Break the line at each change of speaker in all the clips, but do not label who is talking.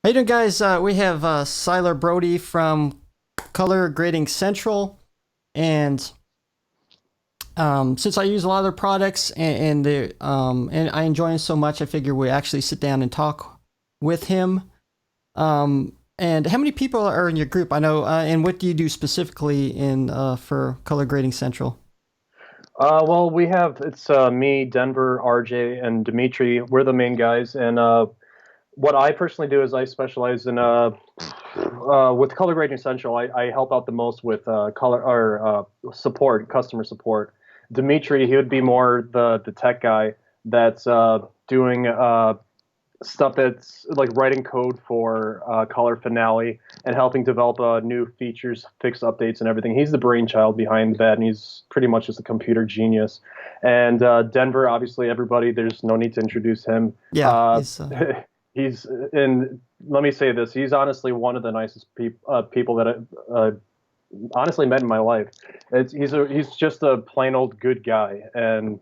How you doing, guys? We have Brodie from Color Grading Central, and since I use a lot of their products and I enjoy them so much, I figure we actually sit down and talk with him. And how many people are in your group? I know, and what do you do specifically in for Color Grading Central?
Well, we have it's me, Denver, RJ, and Dimitri. We're the main guys, and what I personally do is I specialize in with Color Grading Central. I help out the most with color or support, customer support. Dimitri, he would be more the tech guy that's doing stuff that's like writing code for Color Finale and helping develop new features, fix updates, and everything. He's the brainchild behind that, and he's pretty much just a computer genius. And Denver, obviously, everybody, there's no need to introduce him.
Yeah, he's
He's and let me say this: he's honestly one of the nicest people that I honestly met in my life. He's just a plain old good guy, and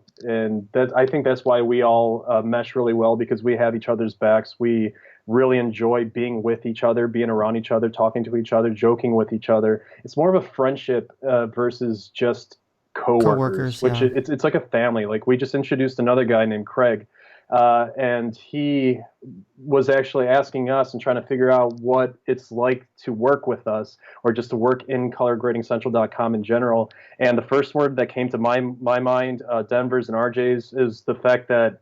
that I think that's why we all mesh really well, because we have each other's backs. We really enjoy being with each other, being around each other, talking to each other, joking with each other. It's more of a friendship versus just coworkers,
coworkers.
which
Yeah.
it's like a family. Like, we just introduced another guy named Craig. And he was actually asking us and trying to figure out what it's like to work with us, or just to work in colorgradingcentral.com in general. And the first word that came to my mind, Denver's and RJ's, is the fact that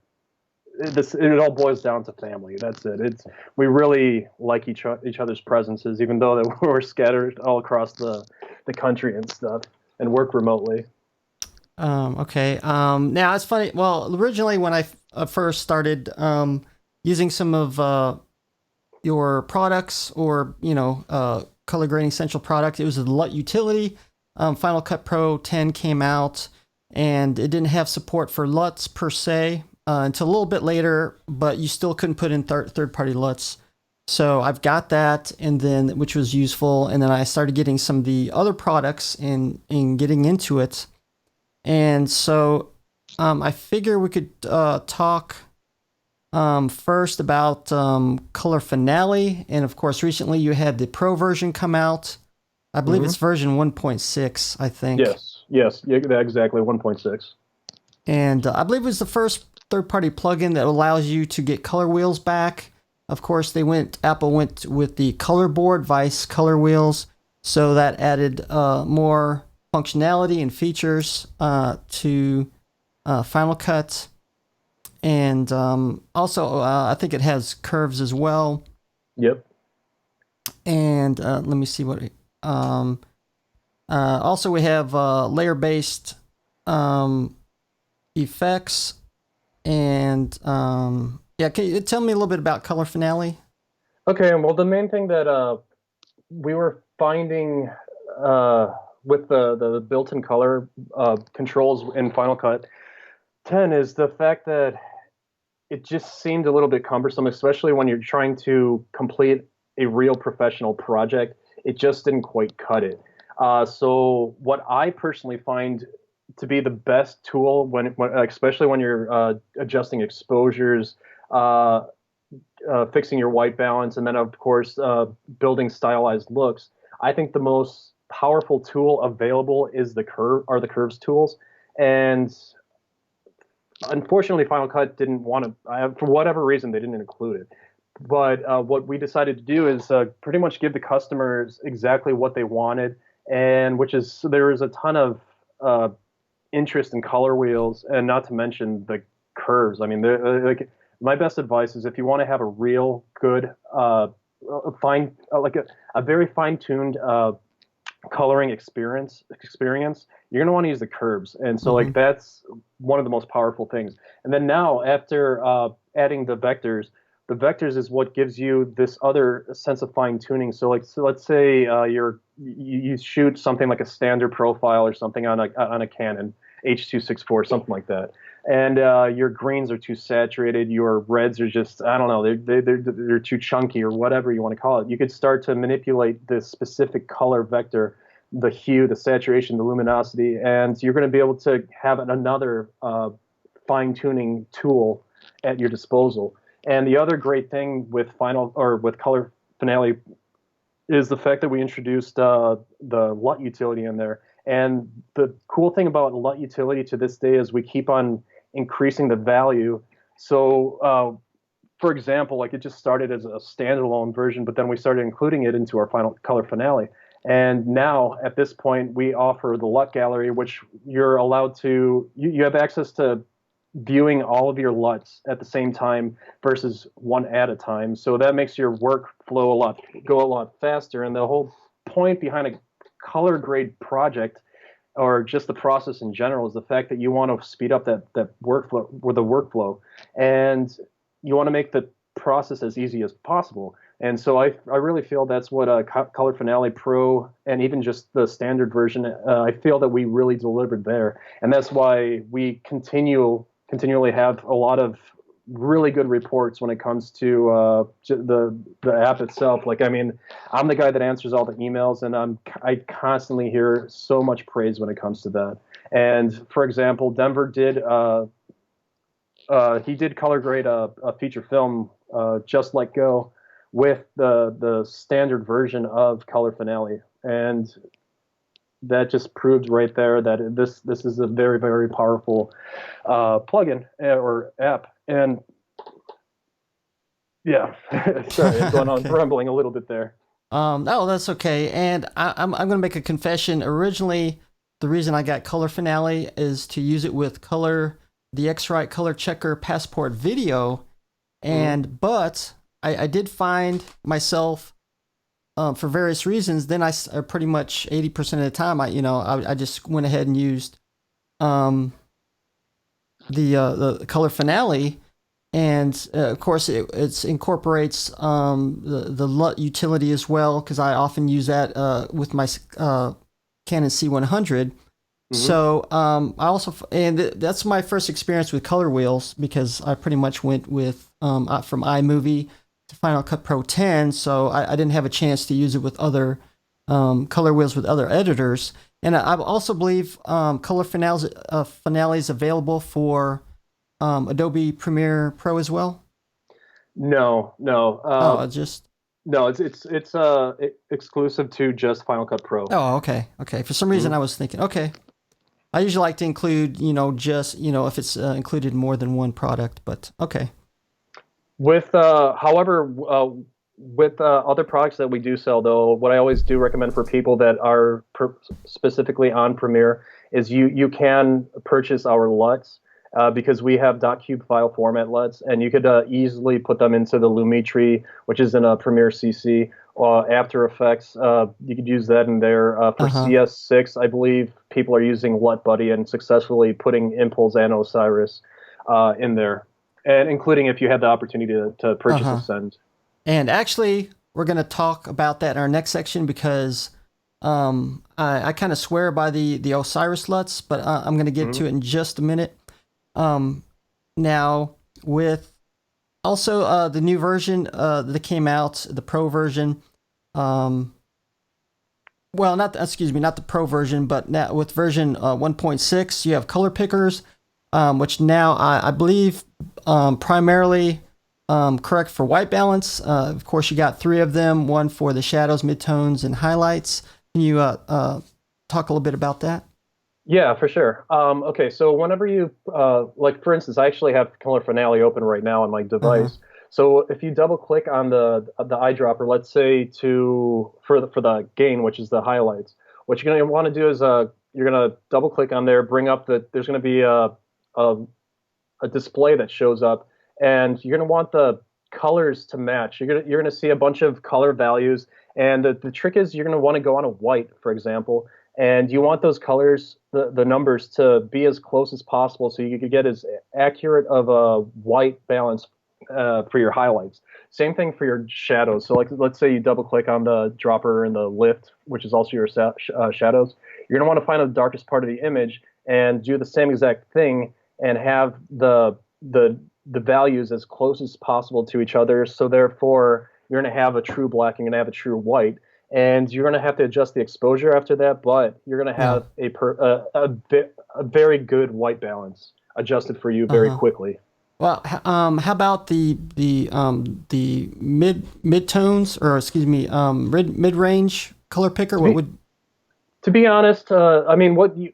it all boils down to family. That's it. We really like each other's presences, even though that we're scattered all across the country and stuff, and work remotely.
Okay. Now it's funny. Well, originally when I first started using some of your products, or Color Grading Central product, it was the LUT utility. Final Cut Pro 10 came out, and it didn't have support for LUTs per se until a little bit later, but you still couldn't put in third-party LUTs. So I've got that, and then which was useful, and then I started getting some of the other products and getting into it. And so I figure we could talk first about Color Finale. And of course, recently you had the Pro version come out. I believe it's version 1.6, I think.
Yes, yeah, exactly, 1.6.
And I believe it was the first third-party plugin that allows you to get color wheels back. Of course, Apple went with the color board, Vice color wheels. So that added more functionality and features to Final Cut, and also I think it has curves as well.
Yep.
And let me see what. Also, we have layer-based effects, and yeah. Can you tell me a little bit about Color Finale?
Okay. Well, the main thing that we were finding with the built-in color controls in Final Cut 10 is the fact that it just seemed a little bit cumbersome, especially when you're trying to complete a real professional project. It just didn't quite cut it. So what I personally find to be the best tool, especially when you're adjusting exposures, fixing your white balance, and then of course building stylized looks, I think the most powerful tool available is the curves tools. And unfortunately, Final Cut didn't want to, for whatever reason, they didn't include it. But what we decided to do is pretty much give the customers exactly what they wanted, and which is, so there is a ton of interest in color wheels, and not to mention the curves. I mean, like, my best advice is, if you want to have a real good, a very fine-tuned coloring experience, you're going to want to use the curves. And so like that's one of the most powerful things. And then now, after adding the vectors is what gives you this other sense of fine tuning. So let's say you shoot something like a standard profile or something on a Canon H.264, something like that, and your greens are too saturated, your reds are just, I don't know, they're too chunky, or whatever you want to call it. You could start to manipulate this specific color vector, the hue, the saturation, the luminosity, and you're going to be able to have another fine-tuning tool at your disposal. And the other great thing with Color Finale is the fact that we introduced the LUT utility in there. And the cool thing about LUT utility to this day is we keep on increasing the value. So, for example, like it just started as a standalone version, but then we started including it into our final color finale. And now at this point, we offer the LUT gallery, which you're allowed to, you have access to viewing all of your LUTs at the same time versus one at a time. So that makes your workflow go a lot faster. And the whole point behind a color grade project or just the process in general is the fact that you want to speed up that workflow or the workflow, and you want to make the process as easy as possible. And so I really feel that's what Color Finale Pro and even just the standard version, I feel that we really delivered there. And that's why we continually have a lot of really good reports when it comes to the app itself. Like, I mean, I'm the guy that answers all the emails, and I constantly hear so much praise when it comes to that. And for example, Denver did he did color grade a feature film, Just Let Go, with the standard version of Color Finale, and that just proved right there that this is a very, very powerful plugin or app. And yeah, sorry, I'm going on
Okay.
rambling a little bit there.
No, that's okay. And I'm going to make a confession. Originally, the reason I got Color Finale is to use it with the X-Rite Color Checker Passport video. And but I did find myself for various reasons. Then I pretty much 80% of the time I just went ahead and used the Color Finale. And of course, it incorporates the LUT utility as well, because I often use that with my Canon C100. So I also, and that's my first experience with color wheels, because I pretty much went with from iMovie to Final Cut Pro 10. So I didn't have a chance to use it with other color wheels with other editors. And I also believe Color Finale is available for Adobe Premiere Pro as well.
No.
No,
It's exclusive to just Final Cut Pro.
Oh, okay. For some reason, I was thinking, okay. I usually like to include, just, if it's included in more than one product, but okay.
However, with other products that we do sell, though, what I always do recommend for people that are specifically on Premiere is you can purchase our LUTs. Because we have .cube file format LUTs, and you could easily put them into the Lumetri, which is in a Premiere CC, After Effects. You could use that in there. For CS6, I believe people are using LUT Buddy and successfully putting Impulz and Osiris in there, and including if you had the opportunity to purchase a send.
And actually, we're going to talk about that in our next section, because I kind of swear by the Osiris LUTs, but I'm going to get to it in just a minute. Now with also the new version that came out, the Pro version. Well, not the Pro version, but now with version 1.6, you have color pickers, which now I believe primarily correct for white balance. Of course, you got 3 of them: one for the shadows, midtones, and highlights. Can you talk a little bit about that?
Yeah, for sure. Okay, so whenever you, like for instance, I actually have Color Finale open right now on my device. So if you double click on the eyedropper, let's say for the gain, which is the highlights, what you're going to want to do is you're going to double click on there, bring up there's going to be a display that shows up, and you're going to want the colors to match. You're going to see a bunch of color values, and the trick is you're going to want to go on a white, for example. And you want those colors, the numbers, to be as close as possible, so you could get as accurate of a white balance for your highlights. Same thing for your shadows. So like, let's say you double click on the dropper in the lift, which is also your shadows. You're going to want to find the darkest part of the image and do the same exact thing and have the values as close as possible to each other. So therefore, you're going to have a true black, you're going to have a true white. And you're going to have to adjust the exposure after that, but you're going to have a very good white balance adjusted for you very quickly.
Well, how about the mid tones, or excuse me, mid range color picker?
To
What
be
would?
to be honest, I mean, what you,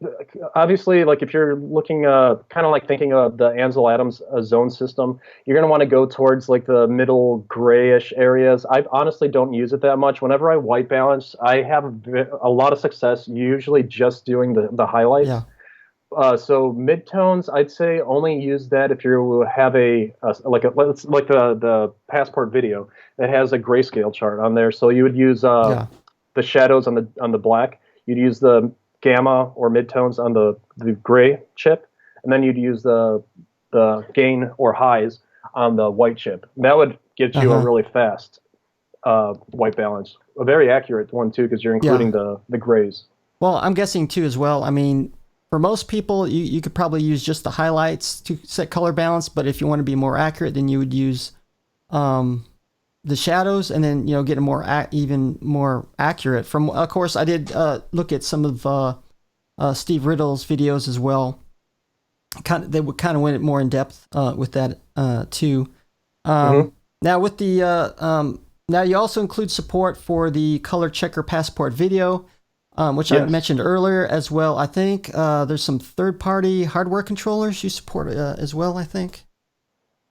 obviously, like if you're looking, kind of like thinking of the Ansel Adams zone system, you're gonna want to go towards like the middle grayish areas. I honestly don't use it that much. Whenever I white balance, I have a lot of success, usually just doing the highlights.
Yeah.
So midtones, I'd say only use that if you have like the passport video that has a grayscale chart on there. So you would use
Yeah.
the shadows on the black. You'd use the gamma or midtones on the gray chip, and then you'd use the gain or highs on the white chip. That would get
Uh
you a
huh.
really fast white balance, a very accurate one too, because you're
Yeah.
including the grays.
Well, I'm guessing too as well. I mean, for most people, you could probably use just the highlights to set color balance. But if you want to be more accurate, then you would use um, the shadows, and then get a more even more accurate. From of course, I did look at some of Steve Riddle's videos as well. They would kind of went more in depth with that too.
Hmm.
Now with the now you also include support for the color checker passport video, which I
Yes.
mentioned earlier as well. I think there's some third-party hardware controllers you support as well. I think.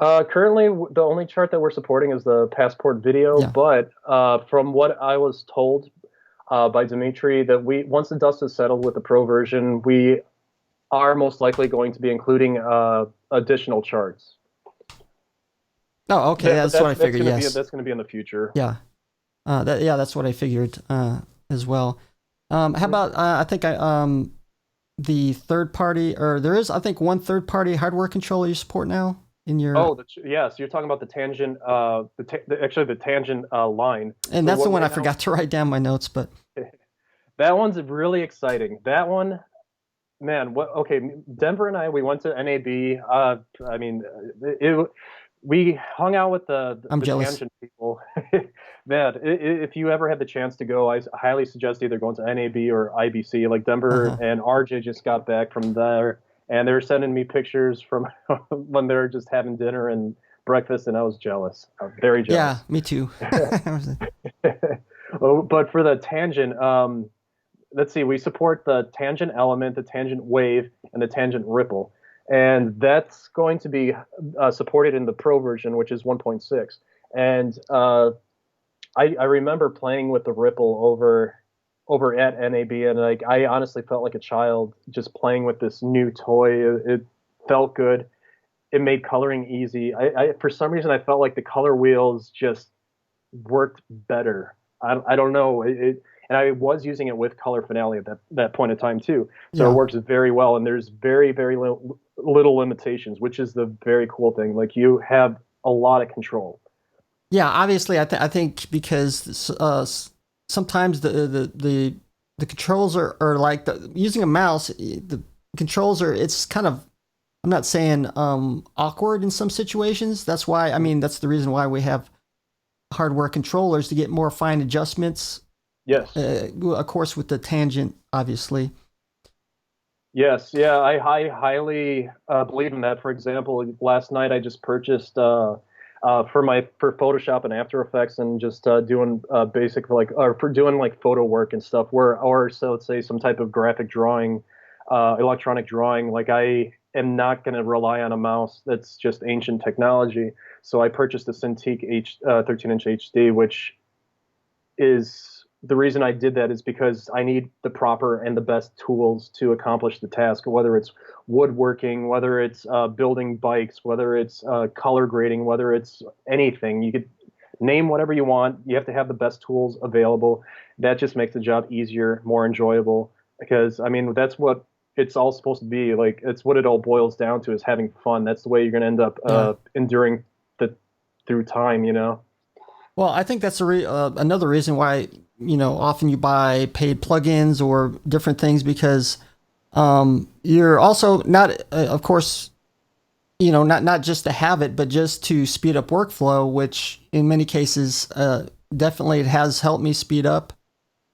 Currently, the only chart that we're supporting is the passport video,
Yeah.
but from what I was told by Dimitri, that we once the dust is settled with the pro version, we are most likely going to be including additional charts.
Oh, okay.
But
That's what I figured. Yes.
that's gonna be in the future.
Yeah. Yeah, that's what I figured as well. How about I think the third party, or there is I think one third party hardware controller you support now in your,
Oh, yes, you're talking about the tangent, actually the tangent line.
and
So
that's the
what
one I
right now,
forgot to write down my notes, but
that one's really exciting. That one, man, what? Okay, Denver and I, we went to NAB. I mean, we hung out with
I'm
the
jealous.
tangent people. Man, if you ever had the chance to go, I highly suggest either going to NAB or IBC. Like Denver
Uh-huh.
and RJ just got back from there, and they were sending me pictures from when they were just having dinner and breakfast, and I was jealous. I was very
Yeah,
jealous.
me too.
Oh, but for the tangent, let's see, we support the tangent element, the tangent wave, and the tangent ripple. And that's going to be supported in the Pro version, which is 1.6. And I remember playing with the ripple over at NAB, and like I honestly felt like a child just playing with this new toy. It felt good. It made coloring easy. I for some reason I felt like the color wheels just worked better. I don't know. And I was using it with Color Finale at that point in time too. So it
Yeah.
works very well, and there's very little limitations, which is the very cool thing. Like you have a lot of control.
Yeah, obviously I think because sometimes the controls are like using a mouse, the controls are, it's kind of, I'm not saying awkward in some situations. That's why, I mean, that's the reason why we have hardware controllers to get more fine adjustments.
Yes.
Of course, with the tangent, obviously.
Yes. Yeah. I highly believe in that. For example, last night I just purchased for Photoshop and After Effects, and just doing basic like, or for doing like photo work and stuff, where, or so let's say some type of graphic drawing, electronic drawing. Like I am not going to rely on a mouse that's just ancient technology. So I purchased a Cintiq 13-inch HD, which is the reason I did that is because I need the proper and the best tools to accomplish the task, whether it's woodworking, whether it's building bikes, whether it's color grading, whether it's anything. You could name whatever you want. You have to have the best tools available. That just makes the job easier, more enjoyable, because I mean, that's what it's all supposed to be. Like, it's what it all boils down to, is having fun. That's the way you're going to end up
Yeah.
enduring the through time, you know?
Well, I think that's another reason why often you buy paid plugins or different things, because you're also not, of course, not just to have it, but just to speed up workflow, which in many cases, definitely it has helped me speed up,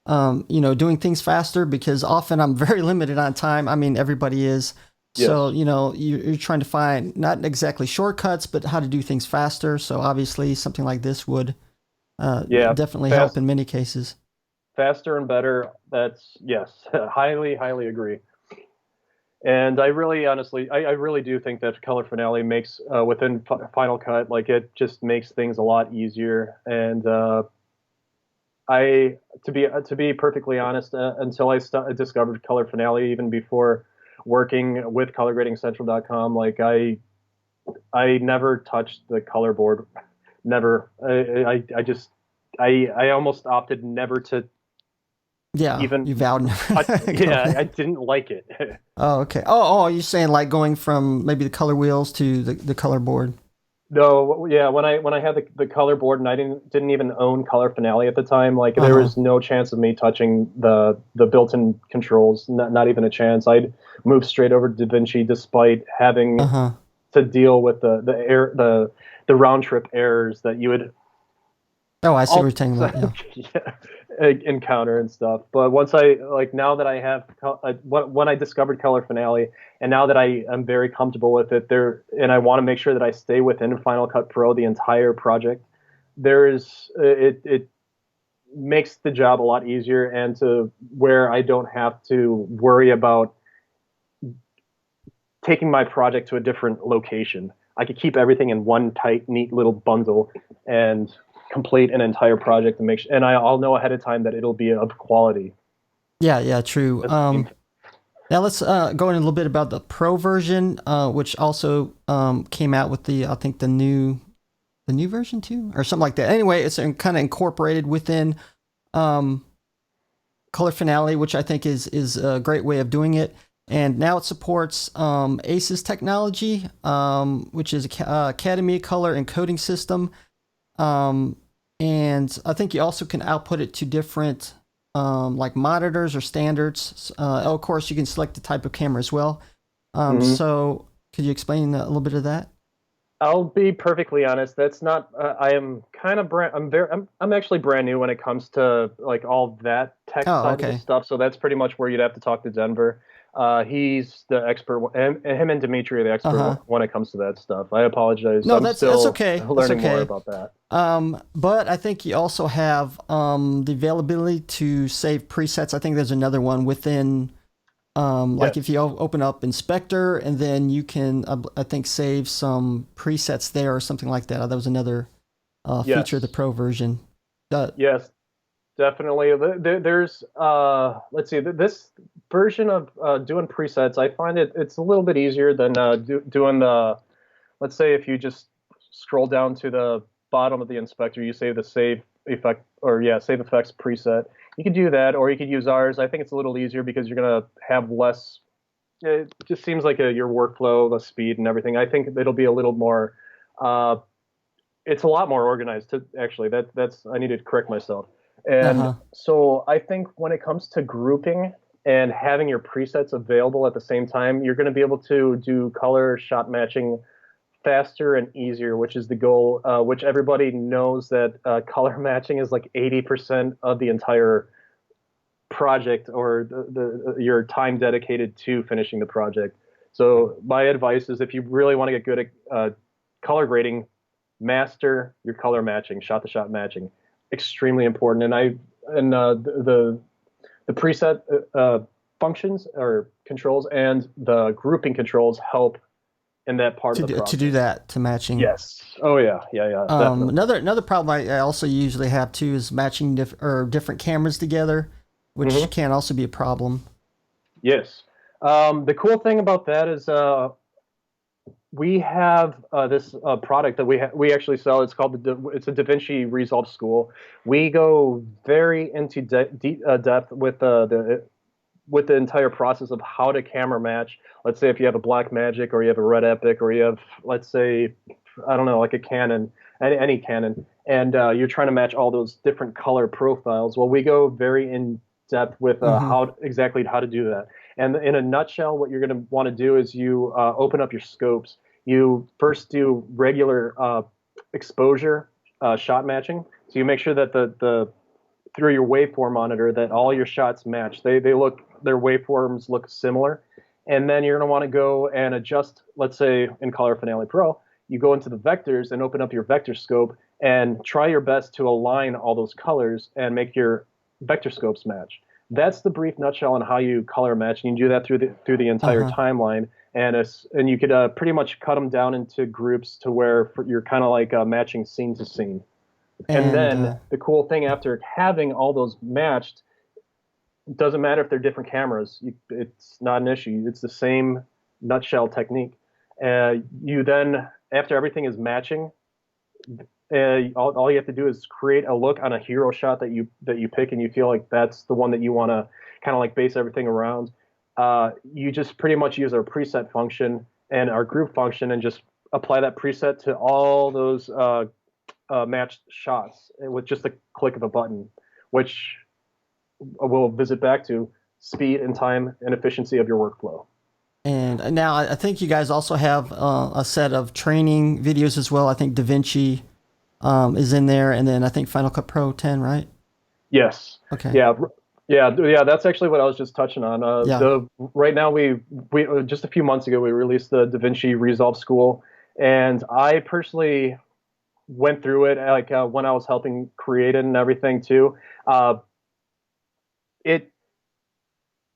doing things faster, because often I'm very limited on time. I mean, everybody is. So,
Yes.
you're trying to find not exactly shortcuts, but how to do things faster. So obviously something like this would
Yeah.
definitely help
Fast,
in many cases.
faster and better. That's yes. Highly, highly agree. And I really, honestly, I really do think that color finale makes within Final Cut, like it just makes things a lot easier. And I, to be perfectly honest, until discovered color finale, even before working with colorgradingcentral.com, like I never touched the color board. Never. I just I almost opted never to
Yeah,
even
you vowed
touch. Yeah,
never.
I didn't like it.
Oh, okay. Oh, you're saying like going from maybe the color wheels to the color board.
No, yeah, when I had the color board and I didn't even own Color Finale at the time, like there
Uh-huh.
was no chance of me touching the built-in controls, not even a chance. I'd move straight over to DaVinci despite having
Uh-huh.
to deal with the round trip errors that you would
Oh, I see what
all
you're talking about. Yeah.
yeah, encounter and stuff. But once now that I have when I discovered Color Finale, and now that I am very comfortable with it, and I want to make sure that I stay within Final Cut Pro the entire project. There is it makes the job a lot easier, and to where I don't have to worry about taking my project to a different location. I could keep everything in one tight, neat little bundle and complete an entire project and and I'll know ahead of time that it'll be of quality.
Yeah, yeah, true.
That's the main thing.
Now let's go in a little bit about the Pro version, which also came out with I think the new version too, or something like that. Anyway, it's kind of incorporated within um, Color Finale, which I think is a great way of doing it. And now it supports ACES technology, which is Academy Color Encoding System. Um, and I think you also can output it to different like monitors or standards. Of course, you can select the type of camera as well.
Hmm.
So could you explain a little bit of that?
I'll be perfectly honest. That's not. I am kind of brand. I'm actually brand new when it comes to like all that tech
Oh,
side of the
okay.
stuff. So that's pretty much where you'd have to talk to Denver. He's the expert, and him and Dimitri are the
Uh
expert
huh.
when it comes to that stuff. I apologize.
No,
I'm
that's
still
okay. That's
learning more
okay.
about that.
But I think you also have the availability to save presets. I think there's another one within, like if
Yes.
you open up Inspector and then you can, I think, save some presets there or something like that. That was another feature of the
Yes.
Pro version. Uh,
Yes. Definitely. There's let's see, this version of doing presets. I find it's a little bit easier than doing the. Let's say if you just scroll down to the bottom of the inspector, you save the save effect or yeah, save effects preset. You could do that, or you could use ours. I think it's a little easier because you're gonna have less. It just seems like your workflow, the speed, and everything. I think it'll be a little more. Uh, it's a lot more organized. Actually, that's I need to correct myself. And
huh.
so I think when it comes to grouping and having your presets available at the same time, you're going to be able to do color shot matching faster and easier, which is the goal. Which everybody knows that color matching is like 80% of the entire project or your time dedicated to finishing the project. So my advice is if you really want to get good at color grading, master your color matching, shot to shot matching. Extremely important. And the preset functions or controls and the grouping controls help in that part of the
To do
process.
that to matching.
Yes. Oh yeah. Yeah. Yeah. Definitely.
Another problem I also usually have too is matching different cameras together, which
Hmm.
can also be a problem.
Yes. The cool thing about that is we have this product that we actually sell. It's called it's a DaVinci Resolve School. We go very into depth with the entire process of how to camera match. Let's say if you have a Black Magic or you have a Red Epic or you have, let's say, I don't know, like a Canon, any Canon, and you're trying to match all those different color profiles. Well, we go very in depth with
Hmm.
how to do that. And in a nutshell, what you're going to want to do is you open up your scopes. You first do regular exposure shot matching. So you make sure that the through your waveform monitor that all your shots match. They look their waveforms look similar, And then you're going to want to go and adjust, let's say in Color Finale Pro, you go into the vectors and open up your vector scope and try your best to align all those colors and make your vector scopes match. That's the brief nutshell on how you color match. And you do that through the entire timeline. And you could pretty much cut them down into groups to where you're kind of like matching scene to scene. And then the cool thing after having all those matched, doesn't matter if they're different cameras. It's not an issue. It's the same nutshell technique. You then, after everything is matching, all you have to do is create a look on a hero shot that you pick, and you feel like that's the one that you want to kind of like base everything around. You just pretty much use our preset function and our group function and just apply that preset to all those matched shots with just a click of a button, which we'll visit back to speed and time and efficiency of your workflow.
And now I think you guys also have a set of training videos as well. I think DaVinci is in there, and then I think Final Cut Pro 10, right?
Yes.
Okay.
Yeah. That's actually what I was just touching on. Right now, we just a few months ago we released the DaVinci Resolve School, and I personally went through it like when I was helping create it and everything too. It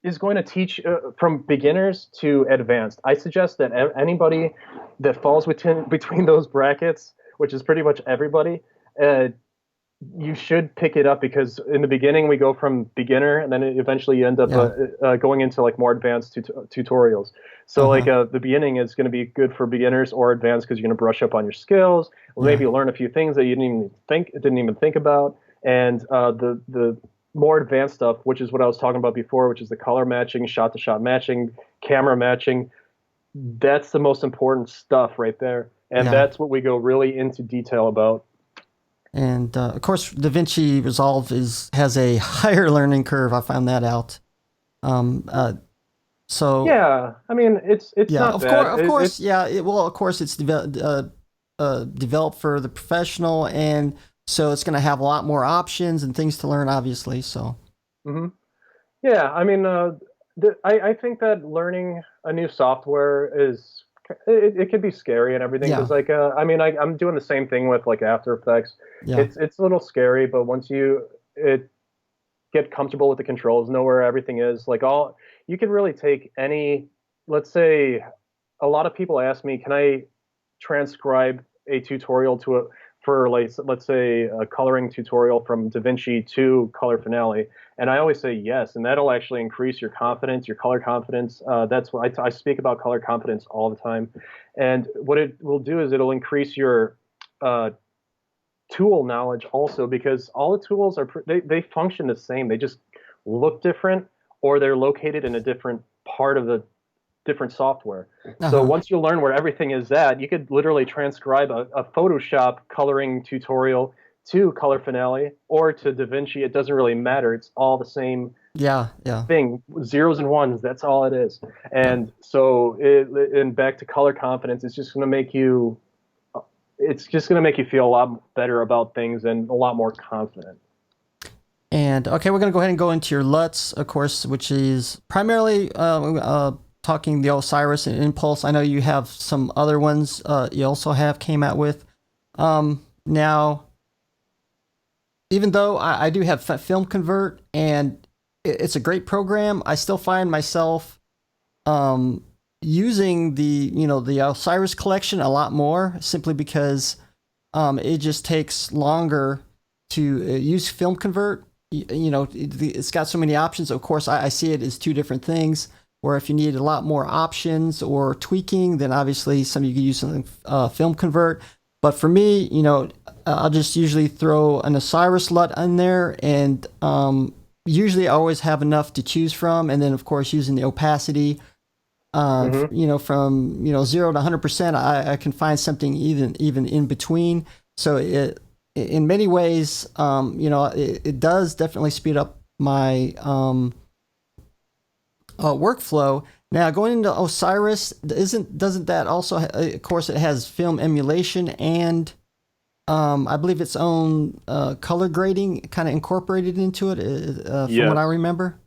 is going to teach from beginners to advanced. I suggest that anybody that falls between those brackets, which is pretty much everybody, you should pick it up, because in the beginning we go from beginner, and then eventually you end up going into like more advanced tutorials. So like the beginning is going to be good for beginners or advanced, because you're going to brush up on your skills, maybe learn a few things that you didn't even think about, and the more advanced stuff, which is what I was talking about before, which is the color matching, shot-to-shot matching, camera matching. That's the most important stuff right there, and that's what we go really into detail about.
And of course, DaVinci Resolve has a higher learning curve. I found that out. So
yeah, I mean it's not bad.
Of course, it's developed for the professional, and so it's going to have a lot more options and things to learn, obviously. So,
yeah, I mean, I think that learning a new software is it can be scary and everything. Because like, I mean, I'm doing the same thing with like After Effects. Yeah. It's a little scary, but once you get comfortable with the controls, know where everything is, like you can really take any. Let's say a lot of people ask me, can I transcribe a tutorial for like, let's say a coloring tutorial from DaVinci to Color Finale, and I always say yes, and that'll actually increase your confidence, your color confidence. That's what I speak about color confidence all the time, and what it will do is it'll increase your tool knowledge also, because all the tools they function the same. They just look different, or they're located in a different part of the different software. So once you learn where everything is at, you could literally transcribe a Photoshop coloring tutorial to Color Finale or to DaVinci. It doesn't really matter. It's all the same thing. Zeros and ones, that's all it is. And so and back to color confidence, it's just going to make you feel a lot better about things and a lot more confident.
And okay, we're going to go ahead and go into your LUTS, of course, which is primarily talking the Osiris and Impulz. I know you have some other ones you also came out with. Now, even though I do have Film Convert, and it's a great program, I still find myself using the Osiris collection a lot more, simply because it just takes longer to use Film Convert. It's got so many options. Of course, I see it as two different things, where if you need a lot more options or tweaking, then obviously some of you can use something Film Convert. But for me, I'll just usually throw an Osiris LUT in there, and usually I always have enough to choose from. And then of course, using the opacity, from 0 to 100%, I can find something even in between. So in many ways, it does definitely speed up my workflow. Now, going into Osiris, doesn't that also? Of course, it has film emulation and I believe its own color grading kind of incorporated into it, from what I remember.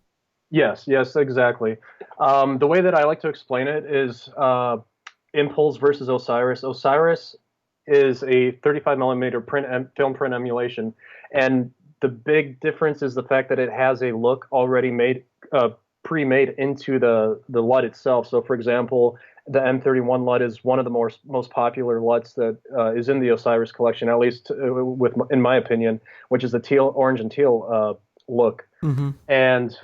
Yes, exactly. The way that I like to explain it is Impulz versus Osiris. Osiris is a 35 millimeter film print emulation, and the big difference is the fact that it has a look already made, pre-made into the LUT itself. So, for example, the M31 LUT is one of the most popular LUTs that is in the Osiris collection, at least in my opinion, which is the teal, orange, and teal look.
Mm-hmm.
And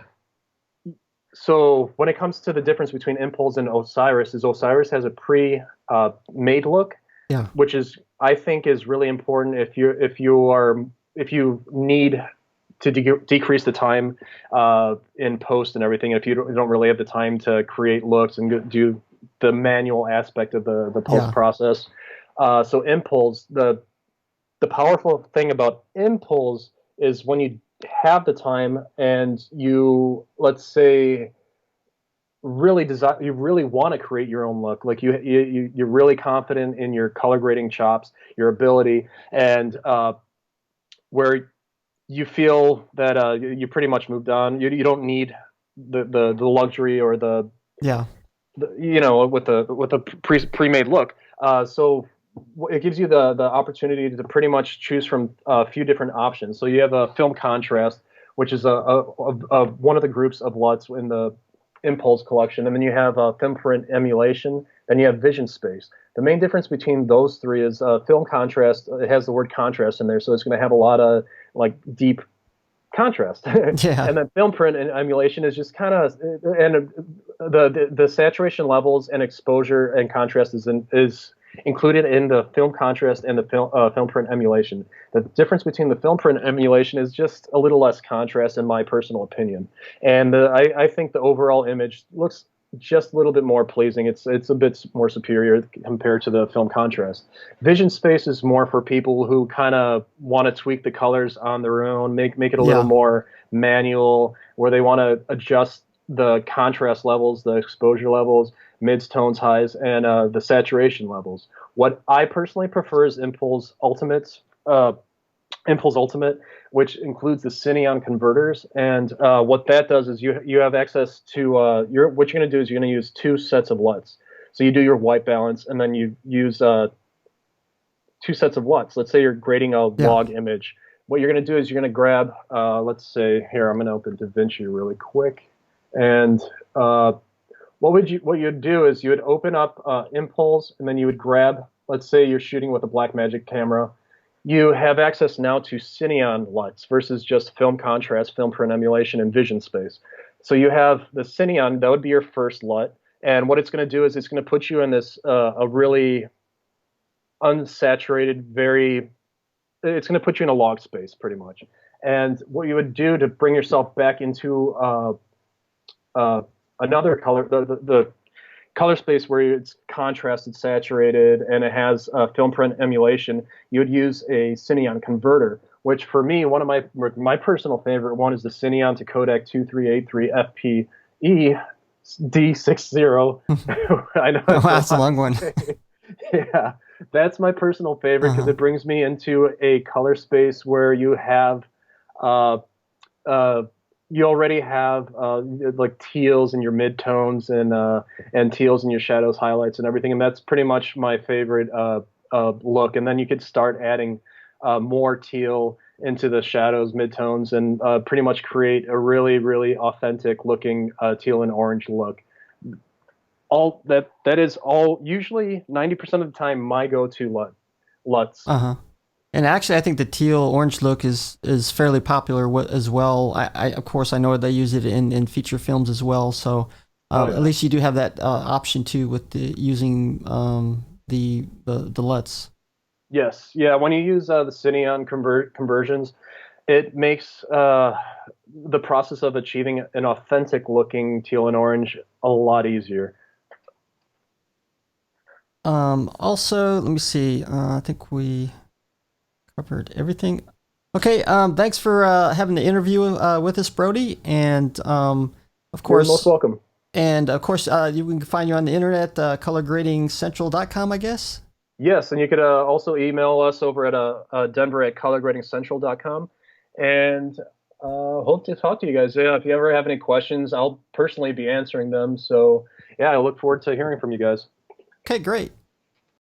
so when it comes to the difference between Impulz and Osiris, is Osiris has a pre-made look,
Yeah.
which is I think is really important if you need to decrease the time in post and everything. If you don't really have the time to create looks and do the manual aspect of the post process, so Impulz, the powerful thing about Impulz is when you have the time and you, let's say, you really want to create your own look, like you're really confident in your color grading chops, your ability, and where you feel that you pretty much moved on. You don't need the luxury or the with the pre-made look. So it gives you the opportunity to pretty much choose from a few different options. So you have a film contrast, which is one of the groups of LUTs in the Impulz collection, and then you have film print emulation, and you have vision space. The main difference between those three is film contrast. It has the word contrast in there, so it's going to have a lot of like deep contrast.
Yeah.
And then film print and emulation is just kind of, and the saturation levels and exposure and contrast is included in the film contrast and the film print emulation. The difference between the film print emulation is just a little less contrast, in my personal opinion. And I think the overall image looks just a little bit more pleasing. It's a bit more superior compared to the film contrast. Vision space is more for people who kind of want to tweak the colors on their own, make it a little more manual, where they want to adjust the contrast levels, the exposure levels, mids, tones, highs, and the saturation levels. What I personally prefer is Impulz Ultimate, which includes the Cineon converters. And what that does is you have access to what you're going to do is you're going to use two sets of LUTs. So you do your white balance, and then you use two sets of LUTs. Let's say you're grading a log image. What you're going to do is you're going to grab, let's say here, I'm going to open DaVinci really quick, and what you'd do is you would open up Impulz, and then you would grab, let's say you're shooting with a Blackmagic camera. You have access now to Cineon LUTs versus just film contrast, film print emulation, and vision space. So you have the Cineon, that would be your first LUT, and what it's going to do is it's going to put you in this a really unsaturated, it's going to put you in a log space pretty much. And what you would do to bring yourself back into another color, the color space where it's contrasted, saturated, and it has film print emulation, you would use a Cineon converter, which for me, one of my personal favorite one is the Cineon to Codec 2383 FPE D60. I know
that's a long one.
Yeah, that's my personal favorite because it brings me into a color space where you have you already have like teals in your midtones and teals in your shadows, highlights, and everything, and that's pretty much my favorite look. And then you could start adding more teal into the shadows, midtones, and pretty much create a really, really authentic looking teal and orange look. All that is all usually 90% of the time my go-to LUTs.
And actually, I think the teal orange look is fairly popular as well. I of course I know they use it in feature films as well. So at least you do have that option too with using the LUTs.
Yes, yeah. When you use the Cineon conversions, it makes the process of achieving an authentic looking teal and orange a lot easier.
Also, let me see. I think we covered everything. Okay. Thanks for having the interview with us, Brodie. And of course,
you're most welcome.
And of course, you can find you on the internet, colorgradingcentral.com, I guess.
Yes, and you could also email us over at Denver at colorgradingcentral.com. And
Hope to talk to you guys. Yeah, if you ever have any questions, I'll personally be answering them. So
Yeah, I look forward to hearing from you guys.
Okay, great.